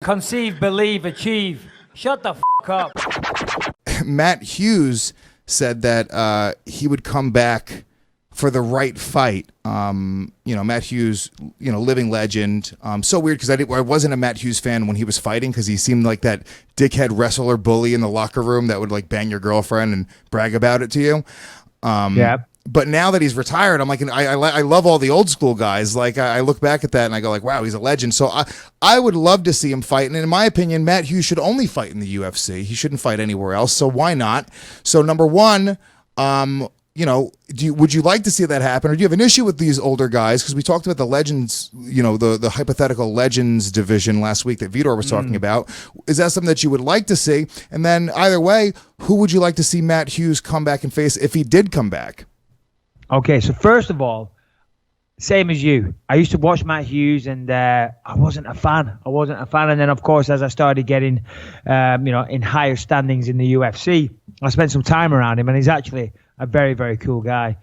Conceive, believe, achieve. Shut the fuck up. Matt Hughes said that he would come back for the right fight. Matt Hughes, living legend. So weird because I wasn't a Matt Hughes fan when he was fighting because he seemed like that dickhead wrestler bully in the locker room that would like bang your girlfriend and brag about it to you. Yeah. But now that he's retired, I'm like, I love all the old school guys. Like I look back at that and I go like, wow, he's a legend. So I would love to see him fight. And in my opinion, Matt Hughes should only fight in the UFC. He shouldn't fight anywhere else. So why not? So number one, would you like to see that happen, or do you have an issue with these older guys? Because we talked about the legends, the hypothetical legends division last week that Vitor was talking about. Is that something that you would like to see? And then either way, who would you like to see Matt Hughes come back and face if he did come back? Okay, so first of all, same as you. I used to watch Matt Hughes, and I wasn't a fan. And then, of course, as I started getting, in higher standings in the UFC, I spent some time around him, and he's actually a very, very cool guy.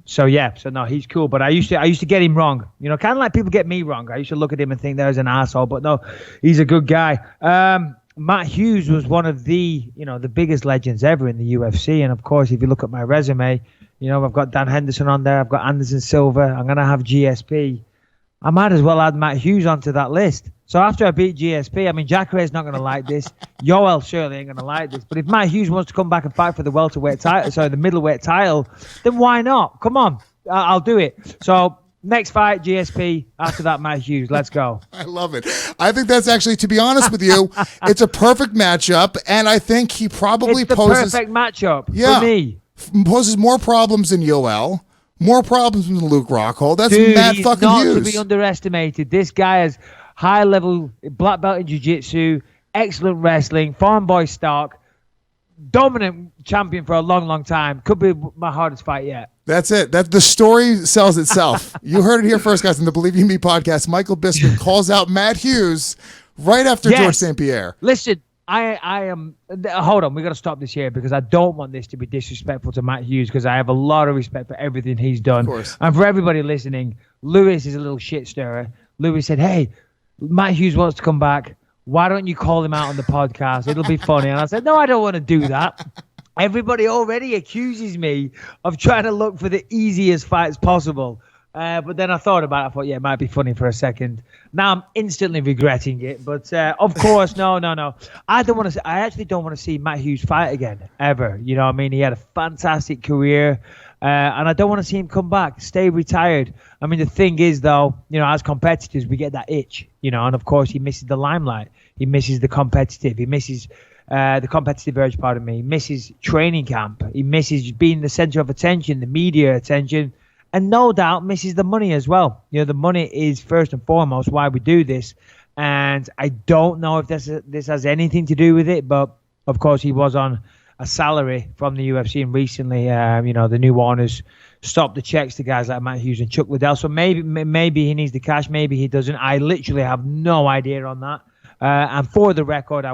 So no, he's cool. But I used to get him wrong. Kind of like people get me wrong. I used to look at him and think there's an asshole, but no, he's a good guy. Matt Hughes was one of the biggest legends ever in the UFC, and of course, if you look at my resume. I've got Dan Henderson on there. I've got Anderson Silva. I'm going to have GSP. I might as well add Matt Hughes onto that list. So after I beat GSP, Jacare's not going to like this. Yoel surely ain't going to like this. But if Matt Hughes wants to come back and fight for the welterweight title, the middleweight title, then why not? Come on. I'll do it. So next fight, GSP. After that, Matt Hughes. Let's go. I love it. I think that's actually, to be honest with you, it's a perfect matchup. And I think he probably poses... perfect matchup for me. Poses more problems than Yoel, more problems than Luke Rockhold. That's Matt fucking Hughes. He's not to be underestimated. This guy has high-level black belt in jiu-jitsu, excellent wrestling, farm boy stock, dominant champion for a long, long time. Could be my hardest fight yet. That's it. The story sells itself. You heard it here first, guys, in the Believe You Me podcast. Michael Bisping calls out Matt Hughes right after George St. Pierre. Listen. I am. Hold on, we got to stop this here because I don't want this to be disrespectful to Matt Hughes because I have a lot of respect for everything he's done. Of course. And for everybody listening, Lewis is a little shit stirrer. Lewis said, "Hey, Matt Hughes wants to come back. Why don't you call him out on the podcast? It'll be funny." And I said, "No, I don't want to do that." Everybody already accuses me of trying to look for the easiest fights possible. But then I thought about it. I thought, it might be funny for a second. Now I'm instantly regretting it. But of course, no. I actually don't want to see Matt Hughes fight again, ever. He had a fantastic career. And I don't want to see him come back, stay retired. The thing is, though, as competitors, we get that itch, and of course, he misses the limelight. He misses the competitive. He misses the competitive urge, pardon me. He misses training camp. He misses being the center of attention, the media attention. And no doubt misses the money as well. The money is first and foremost why we do this. And I don't know if this has anything to do with it, but of course he was on a salary from the UFC, and recently, the new owners stopped the checks to guys like Matt Hughes and Chuck Liddell. So maybe he needs the cash, maybe he doesn't. I literally have no idea on that. And for the record,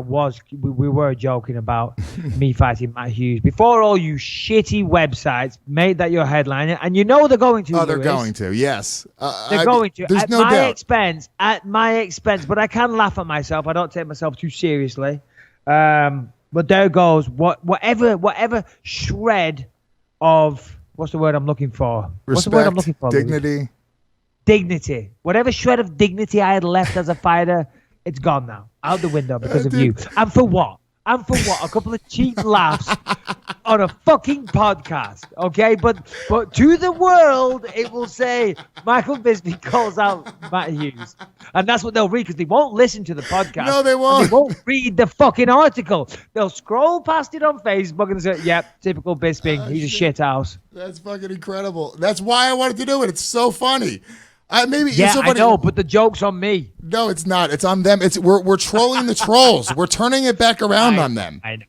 we were joking about me fighting Matt Hughes. Before all you shitty websites made that your headline, and they're going to. Oh, they're going to, yes. They're going to. There's no doubt. At my expense, but I can laugh at myself. I don't take myself too seriously. But there goes. Whatever shred of, what's the word I'm looking for? Respect, what's the word I'm looking for? dignity. Dignity. Whatever shred of dignity I had left as a fighter, it's gone now, out the window because of you. And for what? A couple of cheap laughs on a fucking podcast, okay? But to the world, it will say Michael Bisping calls out Matt Hughes. And that's what they'll read because they won't listen to the podcast. No, they won't. They won't read the fucking article. They'll scroll past it on Facebook and say, yep, typical Bisping. He's a shit house. That's fucking incredible. That's why I wanted to do it. It's so funny. I know, but the joke's on me. No, it's not. It's on them. We're trolling the trolls. We're turning it back around on them. I know.